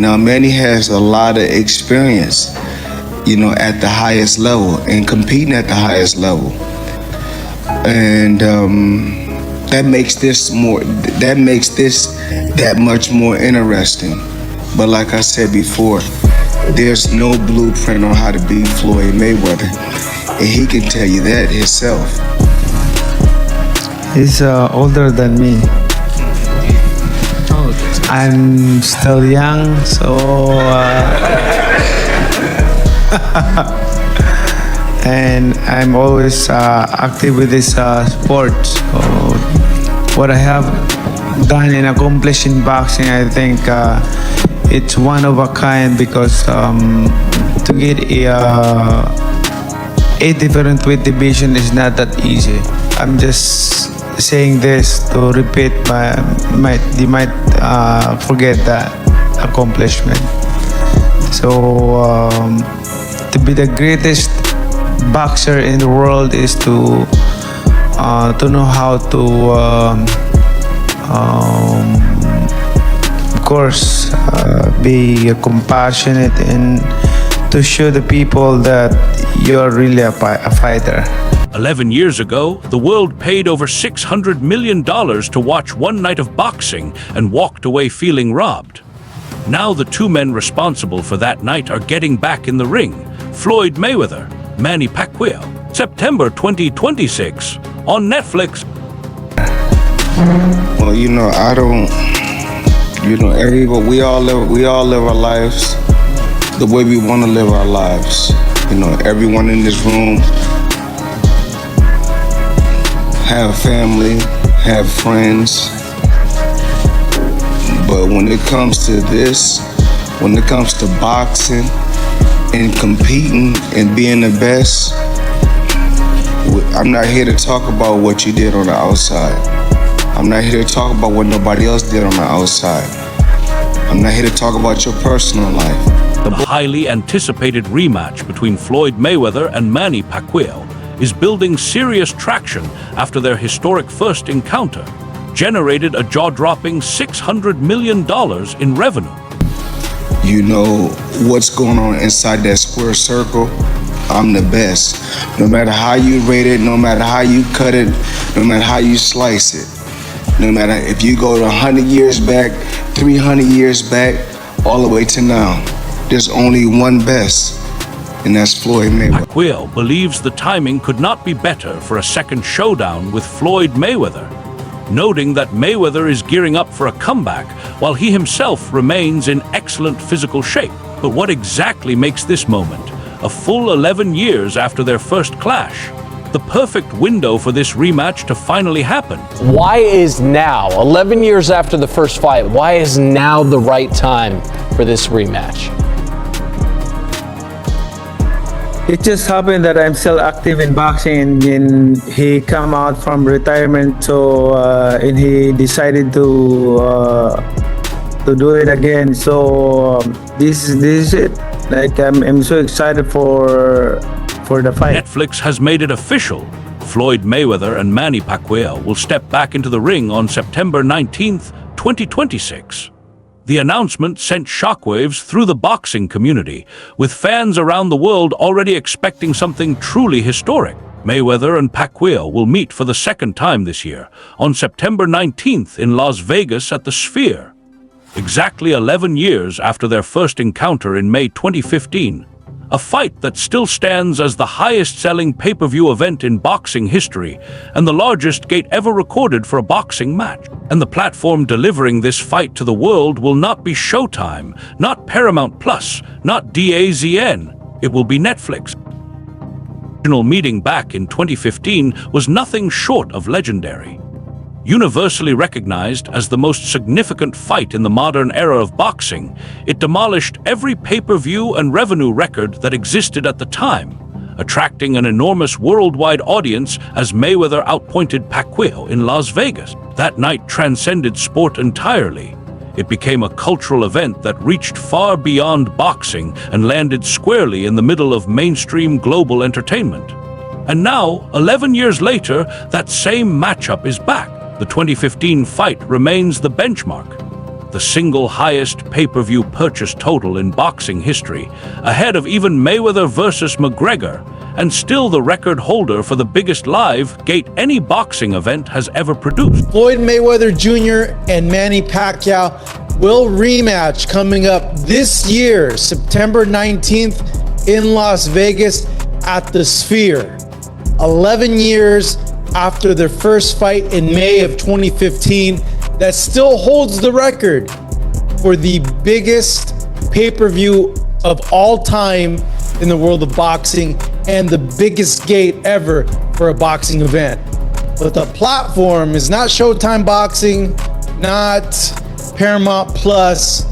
Now, Manny has a lot of experience, at the highest level and competing at the highest level. And that makes this that much more interesting. But like I said before, there's no blueprint on how to beat Floyd Mayweather. And he can tell you that himself. He's older than me. I'm still young, so and I'm always active with this sport. So what I have done and accomplished in boxing, I think it's one of a kind, because to get a different weight division is not that easy. I'm just saying this to repeat you might forget that accomplishment. So to be the greatest boxer in the world is to know how to of course be compassionate and to show the people that you're really a fighter. 11 years ago, the world paid over $600 million to watch one night of boxing and walked away feeling robbed. Now the two men responsible for that night are getting back in the ring. Floyd Mayweather, Manny Pacquiao, September 2026 on Netflix. Well, everybody, we all live our lives the way we want to live our lives. Everyone in this room have family, have friends. But when it comes to this, when it comes to boxing and competing and being the best, I'm not here to talk about what you did on the outside. I'm not here to talk about what nobody else did on the outside. I'm not here to talk about your personal life. The highly anticipated rematch between Floyd Mayweather and Manny Pacquiao is building serious traction after their historic first encounter generated a jaw-dropping $600 million in revenue. You know what's going on inside that square circle? I'm the best. No matter how you rate it, no matter how you cut it, no matter how you slice it, no matter if you go to 100 years back, 300 years back, all the way to now, there's only one best, and that's Floyd Mayweather. Pacquiao believes the timing could not be better for a second showdown with Floyd Mayweather, noting that Mayweather is gearing up for a comeback while he himself remains in excellent physical shape. But what exactly makes this moment, a full 11 years after their first clash, the perfect window for this rematch to finally happen? Why is now, 11 years after the first fight, why is now the right time for this rematch? It just happened that I'm still active in boxing, and he come out from retirement, so and he decided to do it again. So this is it. Like I'm so excited for the fight. Netflix has made it official. Floyd Mayweather and Manny Pacquiao will step back into the ring on September 19th, 2026. The announcement sent shockwaves through the boxing community, with fans around the world already expecting something truly historic. Mayweather and Pacquiao will meet for the second time this year, on September 19th in Las Vegas at the Sphere. Exactly 11 years after their first encounter in May 2015, a fight that still stands as the highest-selling pay-per-view event in boxing history and the largest gate ever recorded for a boxing match. And the platform delivering this fight to the world will not be Showtime, not Paramount Plus, not DAZN. It will be Netflix. The original meeting back in 2015 was nothing short of legendary. Universally recognized as the most significant fight in the modern era of boxing, it demolished every pay-per-view and revenue record that existed at the time, attracting an enormous worldwide audience as Mayweather outpointed Pacquiao in Las Vegas. That night transcended sport entirely. It became a cultural event that reached far beyond boxing and landed squarely in the middle of mainstream global entertainment. And now, 11 years later, that same matchup is back. The 2015 fight remains the benchmark. the single highest pay-per-view purchase total in boxing history, ahead of even Mayweather versus McGregor, and still the record holder for the biggest live gate any boxing event has ever produced. Floyd Mayweather Jr. and Manny Pacquiao will rematch coming up this year, September 19th in Las Vegas at the Sphere. 11 years after their first fight in May of 2015, that still holds the record for the biggest pay-per-view of all time in the world of boxing and the biggest gate ever for a boxing event. But the platform is not Showtime Boxing, not Paramount Plus,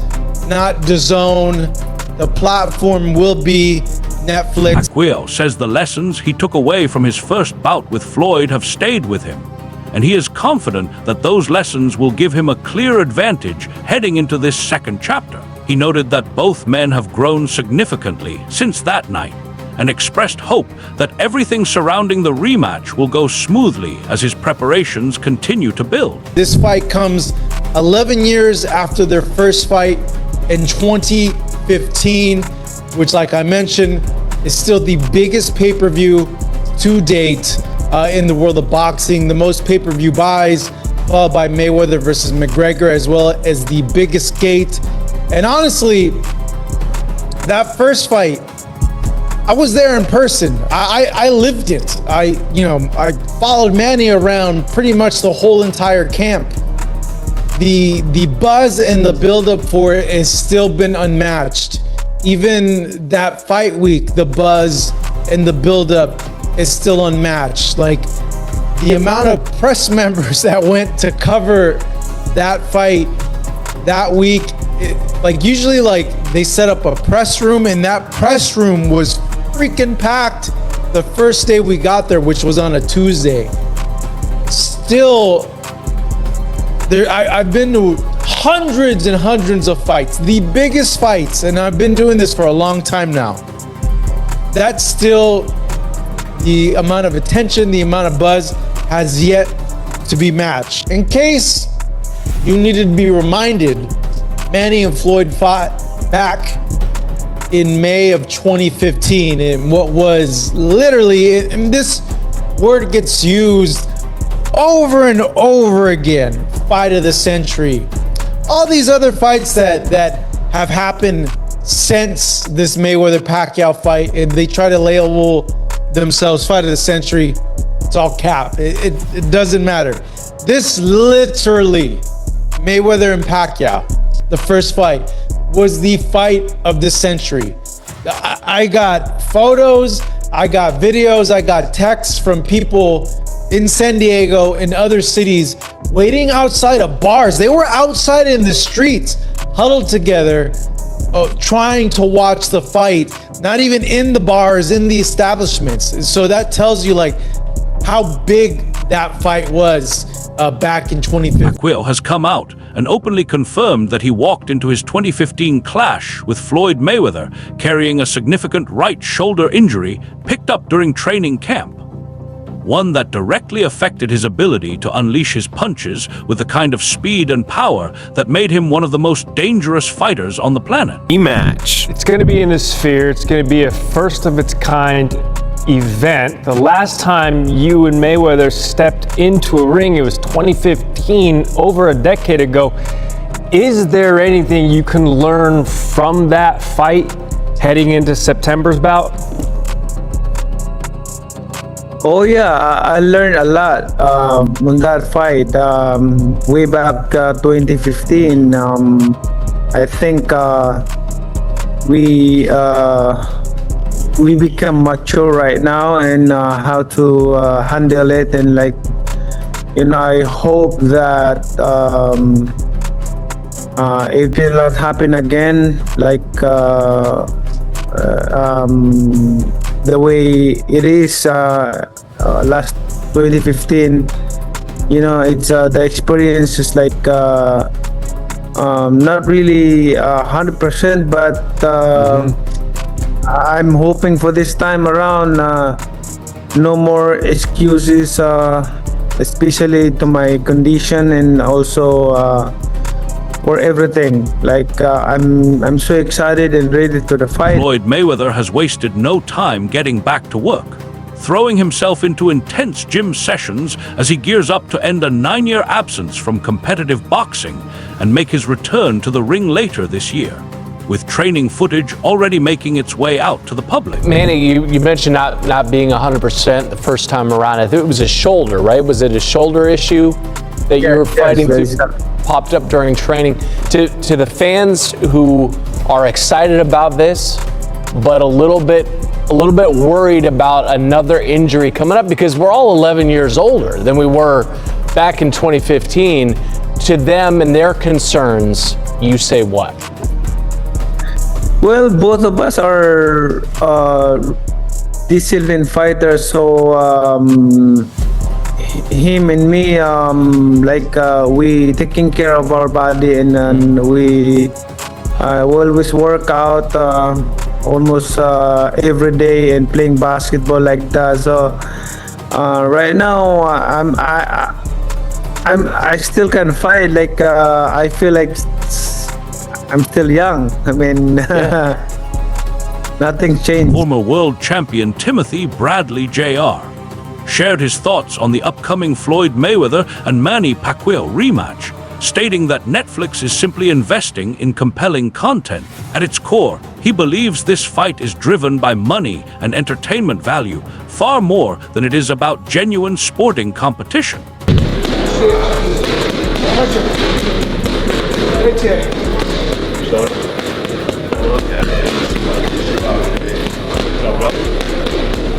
not DAZN. The platform will be Netflix. Pacquiao says the lessons he took away from his first bout with Floyd have stayed with him, and he is confident that those lessons will give him a clear advantage heading into this second chapter. He noted that both men have grown significantly since that night and expressed hope that everything surrounding the rematch will go smoothly as his preparations continue to build. This fight comes 11 years after their first fight in 2015, which, like I mentioned, is still the biggest pay-per-view to date in the world of boxing. The most pay-per-view buys, followed by Mayweather versus McGregor, as well as the biggest gate. And honestly, that first fight, I was there in person. I lived it. I followed Manny around pretty much the whole entire camp. The buzz and the buildup for it has still been unmatched. Even that fight week, the buzz and the buildup is still unmatched. Like, the amount of press members that went to cover that fight that week, usually they set up a press room, and that press room was freaking packed the first day we got there, which was on a Tuesday. Still, I've been to hundreds and hundreds of fights, the biggest fights, and I've been doing this for a long time now. That's still the amount of attention, the amount of buzz has yet to be matched. In case you needed to be reminded, Manny and Floyd fought back in May of 2015 in what was literally, and this word gets used over and over again, fight of the century. All these other fights that have happened since this Mayweather-Pacquiao fight, and they try to label themselves fight of the century, it's all cap. It doesn't matter. This literally, Mayweather and Pacquiao, the first fight, was the fight of the century. I got photos, I got videos, I got texts from people in San Diego and other cities waiting outside of bars. They were outside in the streets, huddled together, trying to watch the fight, not even in the bars, in the establishments. So that tells you how big that fight was back in 2015. Pacquiao has come out and openly confirmed that he walked into his 2015 clash with Floyd Mayweather carrying a significant right shoulder injury picked up during training camp, one that directly affected his ability to unleash his punches with the kind of speed and power that made him one of the most dangerous fighters on the planet. Rematch. It's going to be in the Sphere. It's going to be a first of its kind event. The last time you and Mayweather stepped into a ring, it was 2015, over a decade ago. Is there anything you can learn from that fight heading into September's bout? Oh yeah, I learned a lot on that fight. Way back 2015, I think we become mature right now and how to handle it, and I hope that it will not happen again, the way it is last 2015. It's the experience is not really 100%, but I'm hoping for this time around no more excuses, especially to my condition, and also for everything. Like I'm so excited and ready to the fight. Floyd Mayweather has wasted no time getting back to work, throwing himself into intense gym sessions as he gears up to end a 9-year absence from competitive boxing and make his return to the ring later this year, with training footage already making its way out to the public. Manny, you mentioned not being 100% the first time around. I think it was a shoulder, right? Was it a shoulder issue that you were fighting yes, through? Popped up during training. To the fans who are excited about this, but a little bit worried about another injury coming up, because we're all 11 years older than we were back in 2015. To them and their concerns, you say what? Well, both of us are disciplined fighters, so him and me, we taking care of our body, and we always work out almost every day and playing basketball like that. So right now, I still can fight. Like I feel like I'm still young. I mean, nothing changed. Former world champion Timothy Bradley Jr. shared his thoughts on the upcoming Floyd Mayweather and Manny Pacquiao rematch, stating that Netflix is simply investing in compelling content. At its core, he believes this fight is driven by money and entertainment value, far more than it is about genuine sporting competition.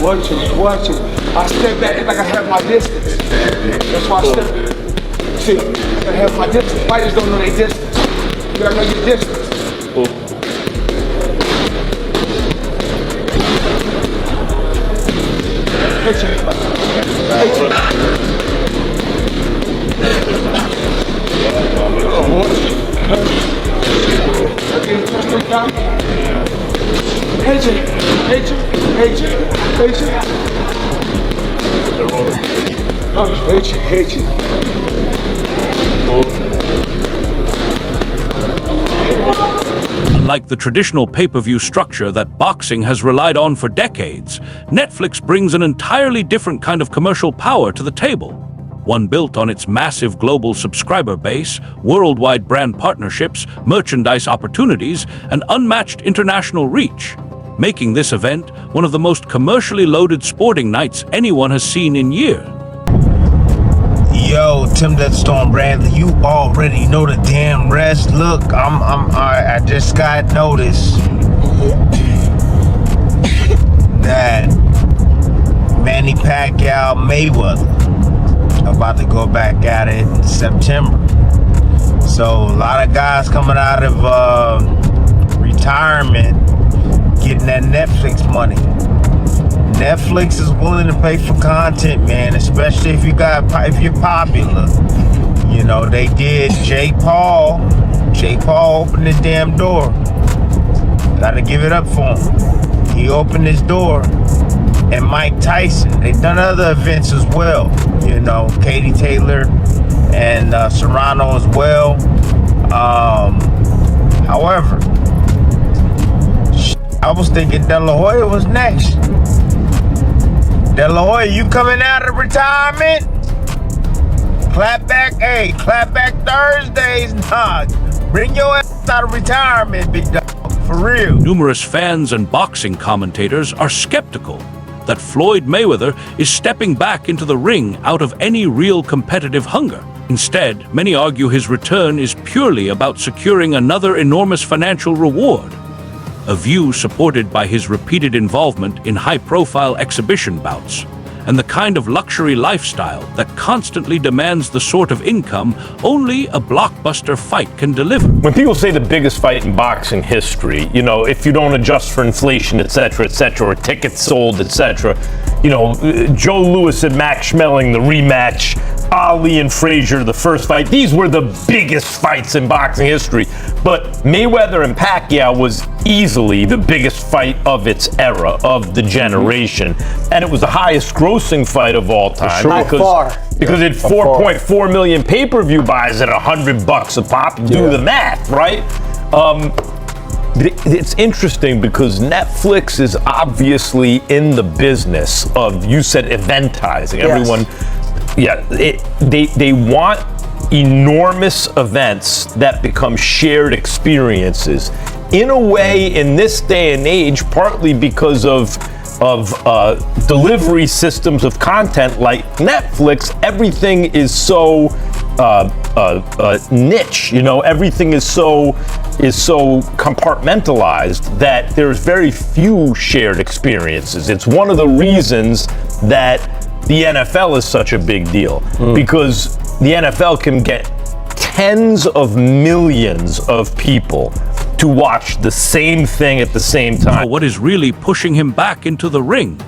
Watch it. I step back like I have my distance. That's why I step. See, I have my distance. Fighters don't know their distance. You gotta know your distance. Hit you. Unlike the traditional pay-per-view structure that boxing has relied on for decades, Netflix brings an entirely different kind of commercial power to the table. One built on its massive global subscriber base, worldwide brand partnerships, merchandise opportunities, and unmatched international reach, making this event one of the most commercially loaded sporting nights anyone has seen in years. Yo, Tim that Storm Bradley, you already know the damn rest. Look, I just got notice that Manny Pacquiao Mayweather about to go back at it in September. So a lot of guys coming out of retirement getting that Netflix money. Netflix is willing to pay for content, man, especially if you're popular. You know, they did Jake Paul. Jake Paul opened his damn door. Gotta give it up for him. He opened his door. And Mike Tyson. They've done other events as well. You know, Katie Taylor and Serrano as well. However, I was thinking De La Hoya was next. De La Hoya, you coming out of retirement? Clap back Thursdays. Nah, bring your ass out of retirement, big dog, for real. Numerous fans and boxing commentators are skeptical that Floyd Mayweather is stepping back into the ring out of any real competitive hunger. Instead, many argue his return is purely about securing another enormous financial reward, a view supported by his repeated involvement in high-profile exhibition bouts and the kind of luxury lifestyle that constantly demands the sort of income only a blockbuster fight can deliver. When people say the biggest fight in boxing history, you know, if you don't adjust for inflation, et cetera, or tickets sold, et cetera, you know, Joe Louis and Max Schmeling, the rematch, Ali and Frazier, the first fight, these were the biggest fights in boxing history. But Mayweather and Pacquiao was easily the biggest fight of its era, of the generation. And it was the highest grossing fight of all time. Because it had 4.4 million pay-per-view buys at $100 a pop. Do the math, right? It's interesting because Netflix is obviously in the business of, you said, eventizing. Everyone, they want enormous events that become shared experiences. In a way, in this day and age, partly because of delivery systems of content like Netflix, everything is so niche. Everything is so compartmentalized that there's very few shared experiences. It's one of the reasons that the NFL is such a big deal, because the NFL can get tens of millions of people to watch the same thing at the same time. What is really pushing him back into the ring?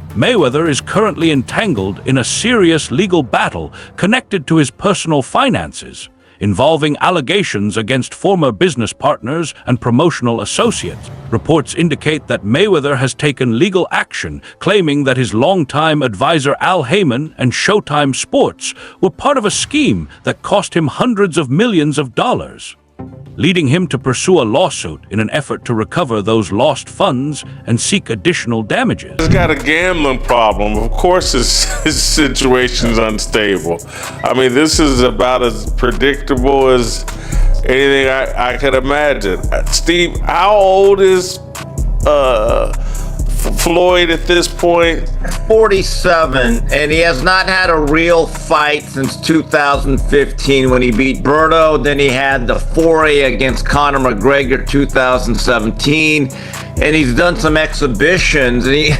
Mayweather is currently entangled in a serious legal battle connected to his personal finances, involving allegations against former business partners and promotional associates. Reports indicate that Mayweather has taken legal action, claiming that his longtime advisor Al Heyman and Showtime Sports were part of a scheme that cost him hundreds of millions of dollars, leading him to pursue a lawsuit in an effort to recover those lost funds and seek additional damages. He's got a gambling problem. Of course his situation's unstable. I mean, this is about as predictable as anything I could imagine. Steve, how old is Floyd at this point? 47, and he has not had a real fight since 2015 when he beat Berto. Then he had the foray against Conor McGregor 2017, and he's done some exhibitions. And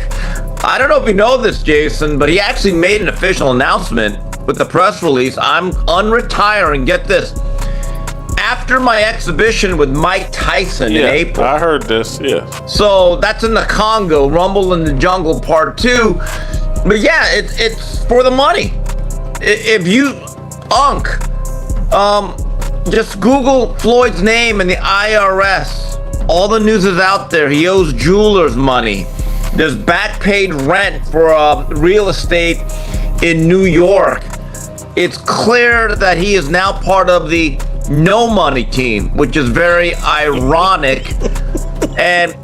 I don't know if you know this, Jason, but he actually made an official announcement with the press release. I'm unretiring. Get this. After my exhibition with Mike Tyson in April. I heard this, So that's in the Congo, Rumble in the Jungle Part 2. But yeah, it's for the money. If you, just Google Floyd's name and the IRS. All the news is out there. He owes jewelers money. There's back paid rent for real estate in New York. It's clear that he is now part of the no money team, which is very ironic. And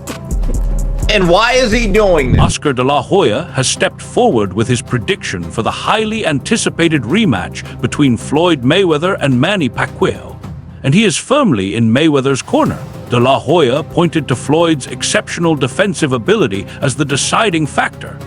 why is he doing this? Oscar de la Hoya has stepped forward with his prediction for the highly anticipated rematch between Floyd Mayweather and Manny Pacquiao, and he is firmly in Mayweather's corner. De la Hoya pointed to Floyd's exceptional defensive ability as the deciding factor,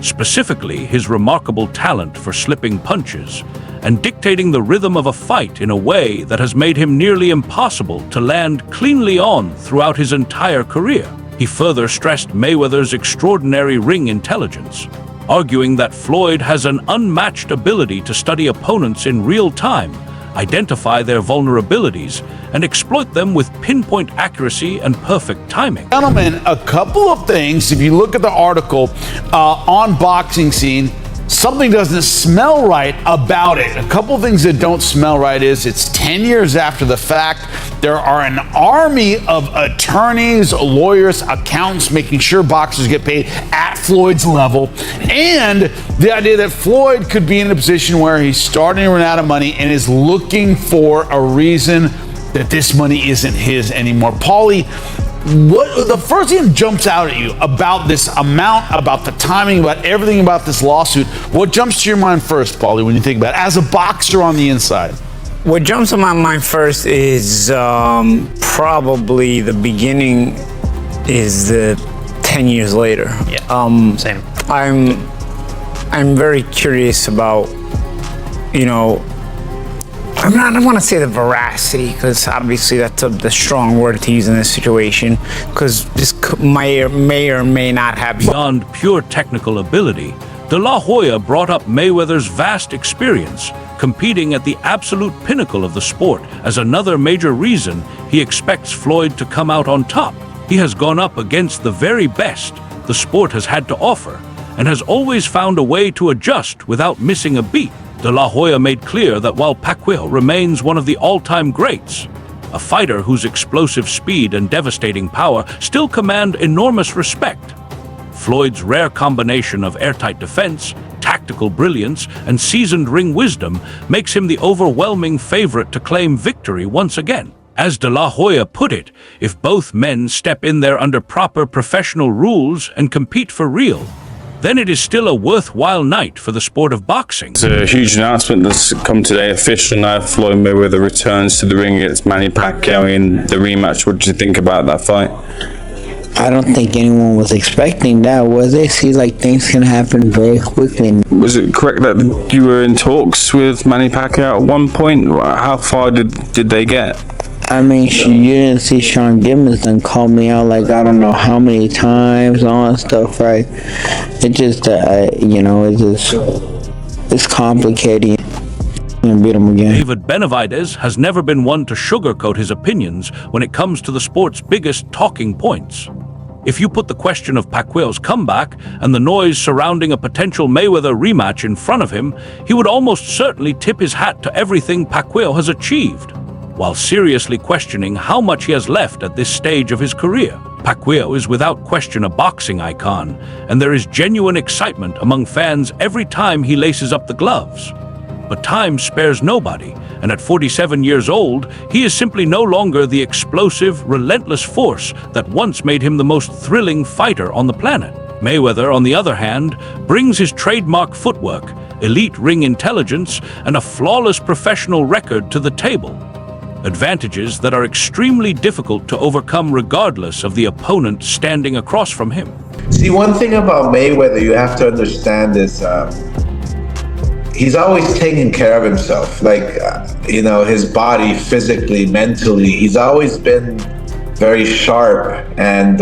specifically his remarkable talent for slipping punches and dictating the rhythm of a fight in a way that has made him nearly impossible to land cleanly on throughout his entire career. He further stressed Mayweather's extraordinary ring intelligence, arguing that Floyd has an unmatched ability to study opponents in real time, identify their vulnerabilities, and exploit them with pinpoint accuracy and perfect timing. Gentlemen, a couple of things. If you look at the article on Boxing Scene, something doesn't smell right about it. A couple of things that don't smell right is it's 10 years after the fact. There are an army of attorneys, lawyers, accountants making sure boxers get paid at Floyd's level. And the idea that Floyd could be in a position where he's starting to run out of money and is looking for a reason that this money isn't his anymore. Paulie, what the first thing that jumps out at you about this amount, about the timing, about everything about this lawsuit, what jumps to your mind first, Paulie, when you think about it, as a boxer on the inside? What jumps to my mind first is probably the beginning is the 10 years later. Yeah, same. I'm very curious about, I don't want to say the veracity, because obviously that's the strong word to use in this situation, because this may or may not have. Beyond pure technical ability, De La Hoya brought up Mayweather's vast experience, competing at the absolute pinnacle of the sport as another major reason he expects Floyd to come out on top. He has gone up against the very best the sport has had to offer, and has always found a way to adjust without missing a beat. De La Hoya made clear that while Pacquiao remains one of the all-time greats, a fighter whose explosive speed and devastating power still command enormous respect, Floyd's rare combination of airtight defense, tactical brilliance, and seasoned ring wisdom makes him the overwhelming favorite to claim victory once again. As De La Hoya put it, if both men step in there under proper professional rules and compete for real, then it is still a worthwhile night for the sport of boxing. It's a huge announcement that's come today, official now. Floyd Mayweather returns to the ring against Manny Pacquiao in the rematch. What did you think about that fight? I don't think anyone was expecting that, was it? Seems like things can happen very quickly. Was it correct that you were in talks with Manny Pacquiao at one point? How far did they get? I mean, you didn't see Sean Gibbons and call me out like I don't know how many times, all that stuff, right? It just, it's complicated. And beat him again. David Benavidez has never been one to sugarcoat his opinions when it comes to the sport's biggest talking points. If you put the question of Pacquiao's comeback and the noise surrounding a potential Mayweather rematch in front of him, he would almost certainly tip his hat to everything Pacquiao has achieved, while seriously questioning how much he has left at this stage of his career. Pacquiao is without question a boxing icon, and there is genuine excitement among fans every time he laces up the gloves. But time spares nobody, and at 47 years old, he is simply no longer the explosive, relentless force that once made him the most thrilling fighter on the planet. Mayweather, on the other hand, brings his trademark footwork, elite ring intelligence, and a flawless professional record to the table. Advantages that are extremely difficult to overcome regardless of the opponent standing across from him. See, one thing about Mayweather you have to understand is he's always taking care of himself. His body, physically, mentally, he's always been very sharp and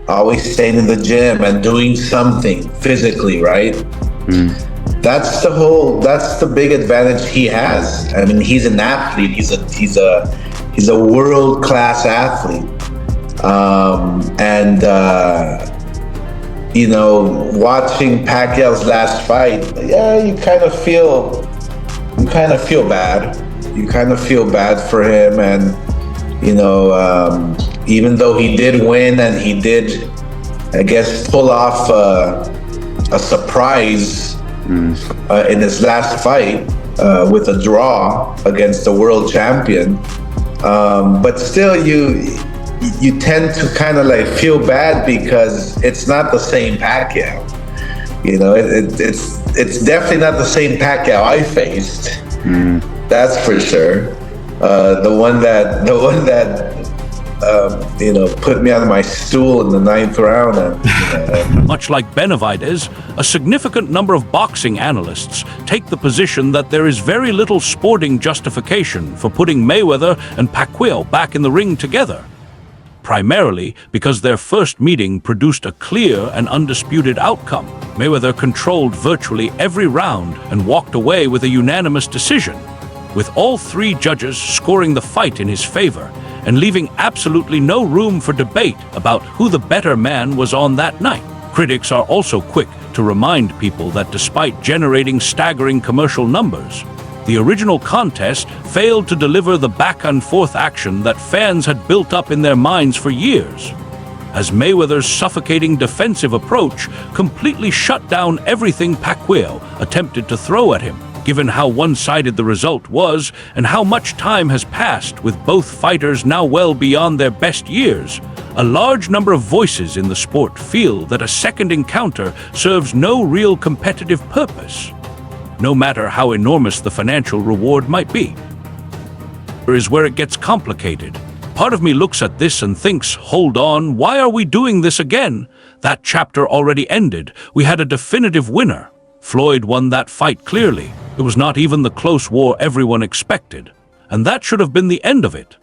always staying in the gym and doing something physically, right? That's the big advantage he has. I mean, he's an athlete. He's a world-class athlete. Watching Pacquiao's last fight, you kind of feel bad. You kind of feel bad for him, and even though he did win and he did, I guess, pull off a surprise in his last fight with a draw against the world champion, but still you tend to kind of feel bad because it's not the same Pacquiao. It's definitely not the same Pacquiao I faced. That's for sure. The one that put me on my stool in the 9th round. Much like Benavidez, a significant number of boxing analysts take the position that there is very little sporting justification for putting Mayweather and Pacquiao back in the ring together, primarily because their first meeting produced a clear and undisputed outcome. Mayweather controlled virtually every round and walked away with a unanimous decision, with all three judges scoring the fight in his favor and leaving absolutely no room for debate about who the better man was on that night. Critics are also quick to remind people that despite generating staggering commercial numbers, the original contest failed to deliver the back-and-forth action that fans had built up in their minds for years, as Mayweather's suffocating defensive approach completely shut down everything Pacquiao attempted to throw at him. Given how one-sided the result was and how much time has passed with both fighters now well beyond their best years, a large number of voices in the sport feel that a second encounter serves no real competitive purpose, no matter how enormous the financial reward might be. Here is where it gets complicated. Part of me looks at this and thinks, hold on, why are we doing this again? That chapter already ended. We had a definitive winner. Floyd won that fight clearly. It was not even the close war everyone expected, and that should have been the end of it.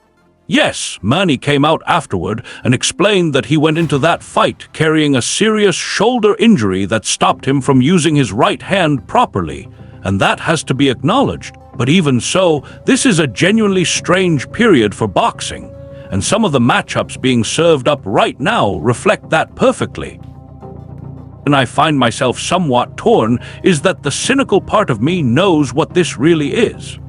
Yes, Manny came out afterward and explained that he went into that fight carrying a serious shoulder injury that stopped him from using his right hand properly, and that has to be acknowledged. But even so, this is a genuinely strange period for boxing, and some of the matchups being served up right now reflect that perfectly. And I find myself somewhat torn is that the cynical part of me knows what this really is.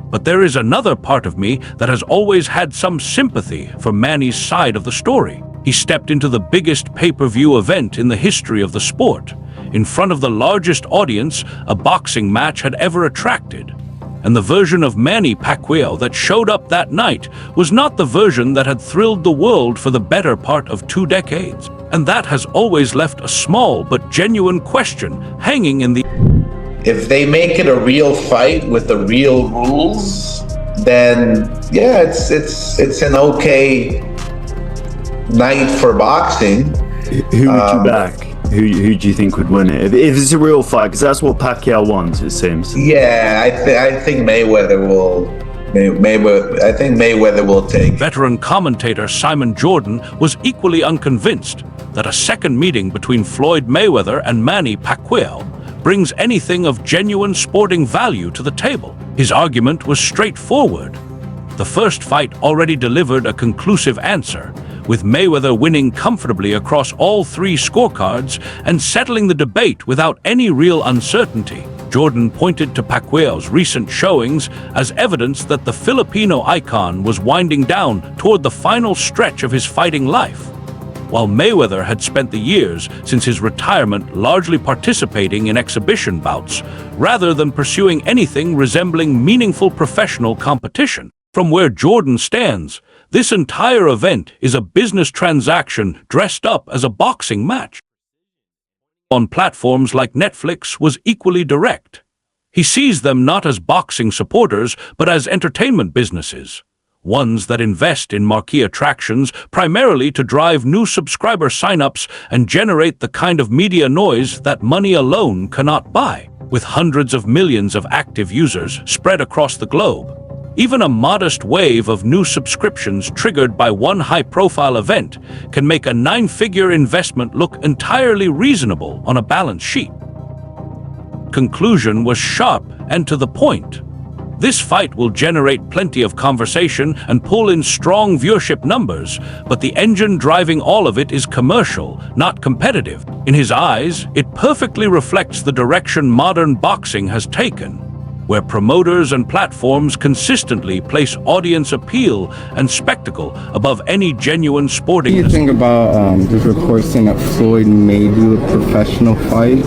But there is another part of me that has always had some sympathy for Manny's side of the story. He stepped into the biggest pay-per-view event in the history of the sport, in front of the largest audience a boxing match had ever attracted. And the version of Manny Pacquiao that showed up that night was not the version that had thrilled the world for the better part of 2 decades. And that has always left a small but genuine question hanging in the... If they make it a real fight with the real rules, then yeah, it's an okay night for boxing. Who would you back? Who do you think would win it? If it's a real fight, because that's what Pacquiao wants, it seems. Yeah, I think Mayweather will. I think Mayweather will take. Veteran commentator Simon Jordan was equally unconvinced that a second meeting between Floyd Mayweather and Manny Pacquiao brings anything of genuine sporting value to the table. His argument was straightforward. The first fight already delivered a conclusive answer, with Mayweather winning comfortably across all 3 scorecards and settling the debate without any real uncertainty. Jordan pointed to Pacquiao's recent showings as evidence that the Filipino icon was winding down toward the final stretch of his fighting life. While Mayweather had spent the years since his retirement largely participating in exhibition bouts, rather than pursuing anything resembling meaningful professional competition. From where Jordan stands, this entire event is a business transaction dressed up as a boxing match. On platforms like Netflix was equally direct. He sees them not as boxing supporters, but as entertainment businesses. Ones that invest in marquee attractions primarily to drive new subscriber signups and generate the kind of media noise that money alone cannot buy. With hundreds of millions of active users spread across the globe, even a modest wave of new subscriptions triggered by one high-profile event can make a 9-figure investment look entirely reasonable on a balance sheet. Conclusion was sharp and to the point. This fight will generate plenty of conversation and pull in strong viewership numbers, but the engine driving all of it is commercial, not competitive. In his eyes, it perfectly reflects the direction modern boxing has taken, where promoters and platforms consistently place audience appeal and spectacle above any genuine sporting... What do you think about there's reports saying that Floyd may do a professional fight?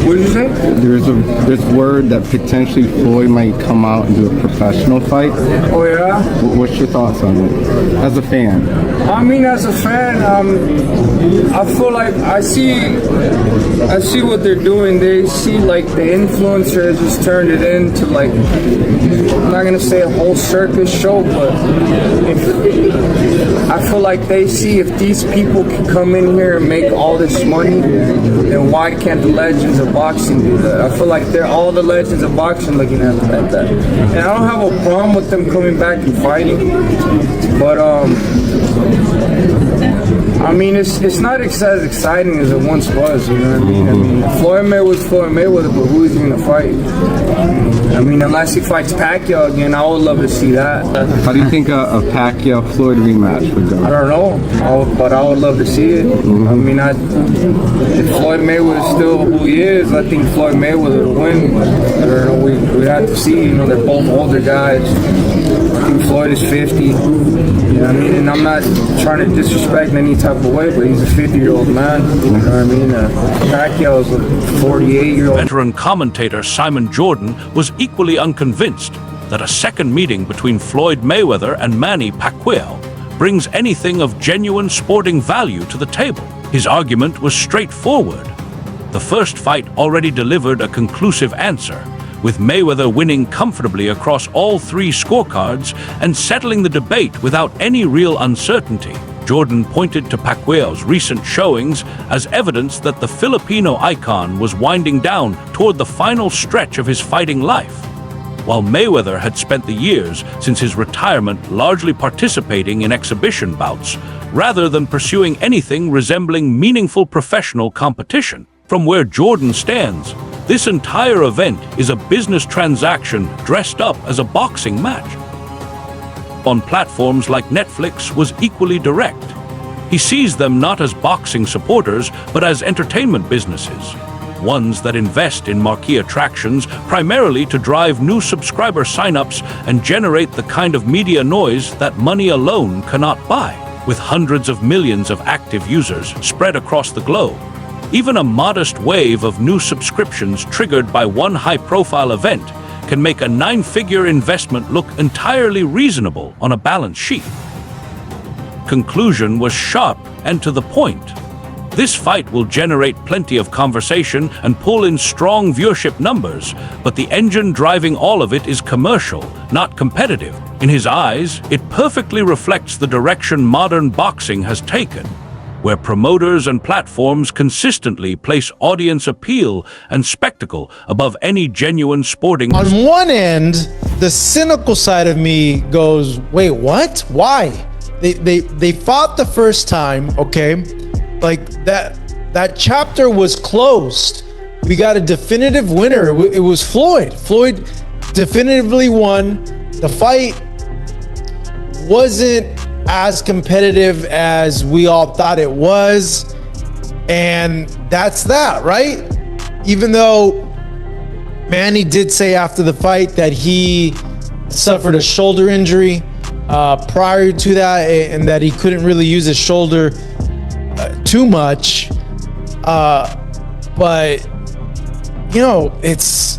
What did you say? There's word that potentially Floyd might come out and do a professional fight. Oh yeah? What's your thoughts on it, as a fan? I mean, as a fan, I feel like I see what they're doing. They see like the influencers just turned it into like, I'm not gonna say a whole circus show, but I feel like they see if these people can come in here and make all this money, then why can't the legends of boxing do that? I feel like they're all the legends of boxing looking at that. And I don't have a problem with them coming back and fighting, but I mean, it's not as exciting as it once was, you know what I mean? I mean, Floyd Mayweather was Floyd Mayweather, but who is he going to fight? I mean, unless he fights Pacquiao again, I would love to see that. How do you think a Pacquiao-Floyd rematch would go? I don't know, but I would love to see it. I mean, if Floyd Mayweather is still who he is, I think Floyd Mayweather will win. But I don't know, we have to see. You know, they're both older guys. I think Floyd is 50. You know what I mean? And I'm not trying to disrespect in any type of way, but he's a 50-year-old man. You know what I mean? Pacquiao is a 48-year-old. Veteran commentator Simon Jordan was equally unconvinced that a second meeting between Floyd Mayweather and Manny Pacquiao brings anything of genuine sporting value to the table. His argument was straightforward. The first fight already delivered a conclusive answer, with Mayweather winning comfortably across all 3 scorecards and settling the debate without any real uncertainty. Jordan pointed to Pacquiao's recent showings as evidence that the Filipino icon was winding down toward the final stretch of his fighting life. While Mayweather had spent the years since his retirement largely participating in exhibition bouts, rather than pursuing anything resembling meaningful professional competition. From where Jordan stands, this entire event is a business transaction dressed up as a boxing match. On platforms like Netflix was equally direct. He sees them not as boxing supporters, but as entertainment businesses. Ones that invest in marquee attractions primarily to drive new subscriber signups and generate the kind of media noise that money alone cannot buy. With hundreds of millions of active users spread across the globe, even a modest wave of new subscriptions triggered by one high-profile event can make a 9-figure investment look entirely reasonable on a balance sheet. Conclusion was sharp and to the point. This fight will generate plenty of conversation and pull in strong viewership numbers, but the engine driving all of it is commercial, not competitive. In his eyes, it perfectly reflects the direction modern boxing has taken, where promoters and platforms consistently place audience appeal and spectacle above any genuine sporting. On one end, the cynical side of me goes, wait, what? Why? They fought the first time, okay? Like that chapter was closed. We got a definitive winner. It was Floyd. Floyd definitively won. The fight wasn't as competitive as we all thought it was. And that's that, right? Even though Manny did say after the fight that he suffered a shoulder injury prior to that, and that he couldn't really use his shoulder too much, but you know, it's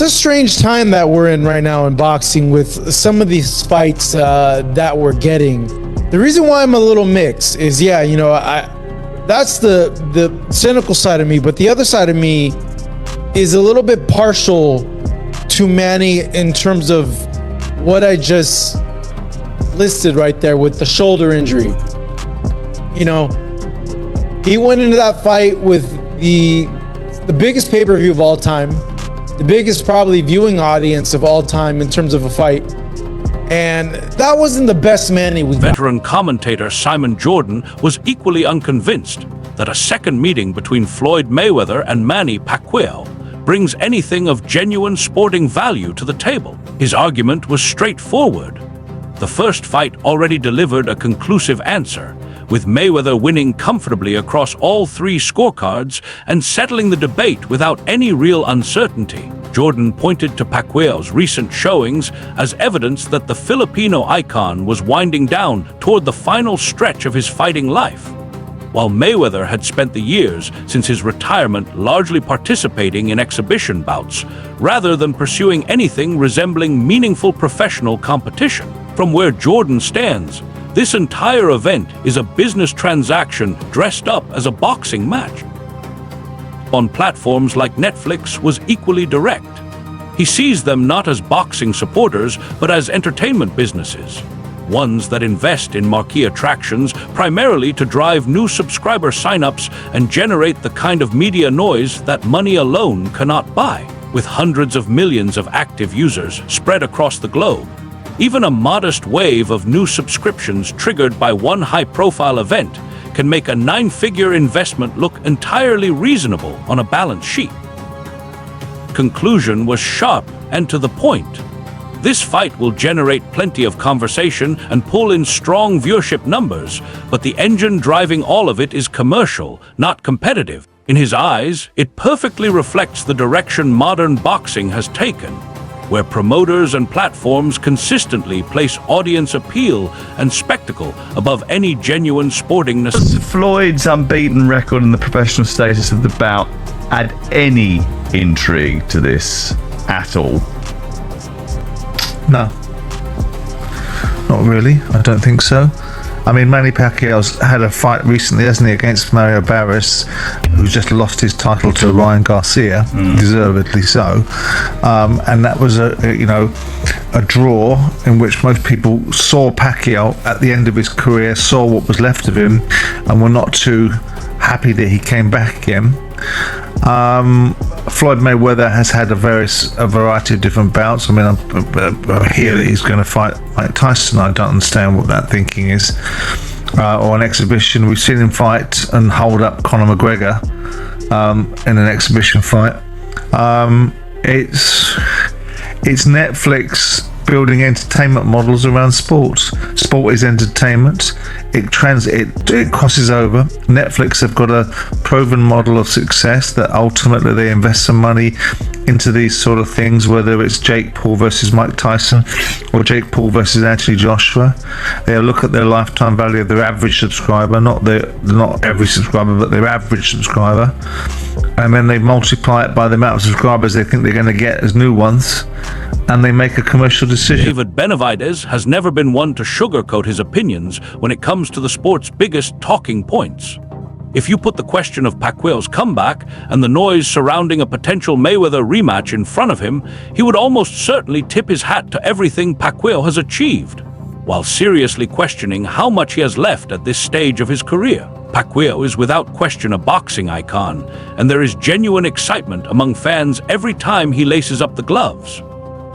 a strange time that we're in right now in boxing with some of these fights that we're getting. The reason why I'm a little mixed is, yeah, you know, that's the cynical side of me, but the other side of me is a little bit partial to Manny in terms of what I just listed right there with the shoulder injury. You know, he went into that fight with the biggest pay-per-view of all time, the biggest probably viewing audience of all time in terms of a fight, and that wasn't the best Manny we got. Veteran commentator Simon Jordan was equally unconvinced that a second meeting between Floyd Mayweather and Manny Pacquiao brings anything of genuine sporting value to the table. His argument was straightforward. The first fight already delivered a conclusive answer, with Mayweather winning comfortably across all 3 scorecards and settling the debate without any real uncertainty. Jordan pointed to Pacquiao's recent showings as evidence that the Filipino icon was winding down toward the final stretch of his fighting life. While Mayweather had spent the years since his retirement largely participating in exhibition bouts, rather than pursuing anything resembling meaningful professional competition. From where Jordan stands, this entire event is a business transaction dressed up as a boxing match. On platforms like Netflix was equally direct. He sees them not as boxing supporters, but as entertainment businesses. Ones that invest in marquee attractions primarily to drive new subscriber signups and generate the kind of media noise that money alone cannot buy. With hundreds of millions of active users spread across the globe, even a modest wave of new subscriptions triggered by one high-profile event can make a 9-figure investment look entirely reasonable on a balance sheet. Conclusion was sharp and to the point. This fight will generate plenty of conversation and pull in strong viewership numbers, but the engine driving all of it is commercial, not competitive. In his eyes, it perfectly reflects the direction modern boxing has taken, where promoters and platforms consistently place audience appeal and spectacle above any genuine sportingness. Does Floyd's unbeaten record and the professional status of the bout add any intrigue to this at all? No, not really. I don't think so. I mean, Manny Pacquiao's had a fight recently, hasn't he, against Mario Barris, who just lost his title to Ryan Garcia, deservedly so. And that was a draw in which most people saw Pacquiao at the end of his career, saw what was left of him, and were not too happy that he came back again. Floyd Mayweather has had a variety of different bouts. I mean, I hear that he's going to fight Mike Tyson. I don't understand what that thinking is. Or an exhibition. We've seen him fight and hold up Conor McGregor in an exhibition fight. It's Netflix building entertainment models around sports. Sport is entertainment. It crosses over. Netflix have got a proven model of success that ultimately they invest some money into these sort of things, whether it's Jake Paul versus Mike Tyson or Jake Paul versus Anthony Joshua. They'll look at their lifetime value of their average subscriber, not every subscriber, but their average subscriber, and then they multiply it by the amount of subscribers they think they're going to get as new ones, and they make a commercial decision. David Benavidez has never been one to sugarcoat his opinions when it comes to the sport's biggest talking points. If you put the question of Pacquiao's comeback and the noise surrounding a potential Mayweather rematch in front of him, he would almost certainly tip his hat to everything Pacquiao has achieved, while seriously questioning how much he has left at this stage of his career. Pacquiao is without question a boxing icon, and there is genuine excitement among fans every time he laces up the gloves.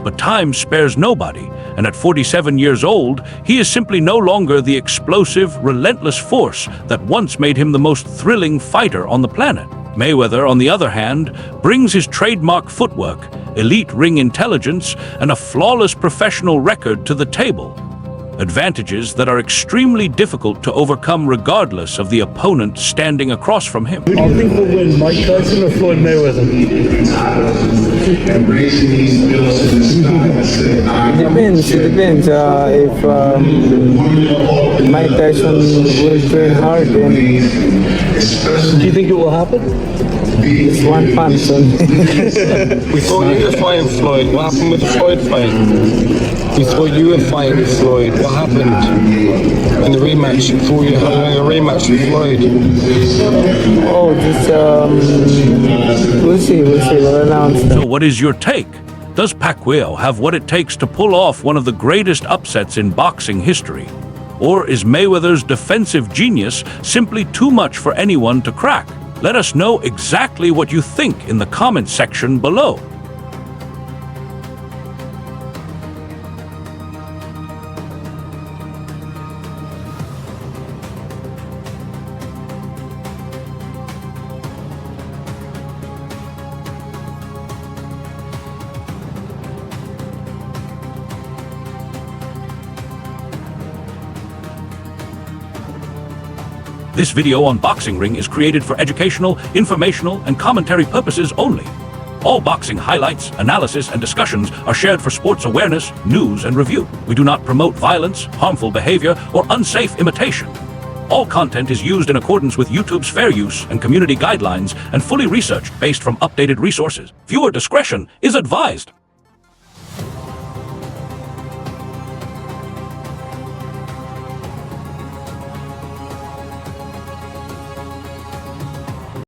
But time spares nobody, and at 47 years old, he is simply no longer the explosive, relentless force that once made him the most thrilling fighter on the planet. Mayweather, on the other hand, brings his trademark footwork, elite ring intelligence, and a flawless professional record to the table. Advantages that are extremely difficult to overcome regardless of the opponent standing across from him. Who do you think will win, Mike Tyson or Floyd Mayweather? It depends. If Mike Tyson will train hard, then do you think it will happen? It's one punch. We thought you were fighting Floyd. What happened with the Floyd fight? We thought you were fighting Floyd. What happened in the rematch? We thought you were having a rematch with Floyd. Oh, we'll see. We'll announce that. So what is your take? Does Pacquiao have what it takes to pull off one of the greatest upsets in boxing history? Or is Mayweather's defensive genius simply too much for anyone to crack? Let us know exactly what you think in the comments section below. This video on Boxing Ring is created for educational, informational, and commentary purposes only. All boxing highlights, analysis, and discussions are shared for sports awareness, news, and review. We do not promote violence, harmful behavior, or unsafe imitation. All content is used in accordance with YouTube's fair use and community guidelines and fully researched based from updated resources. Viewer discretion is advised.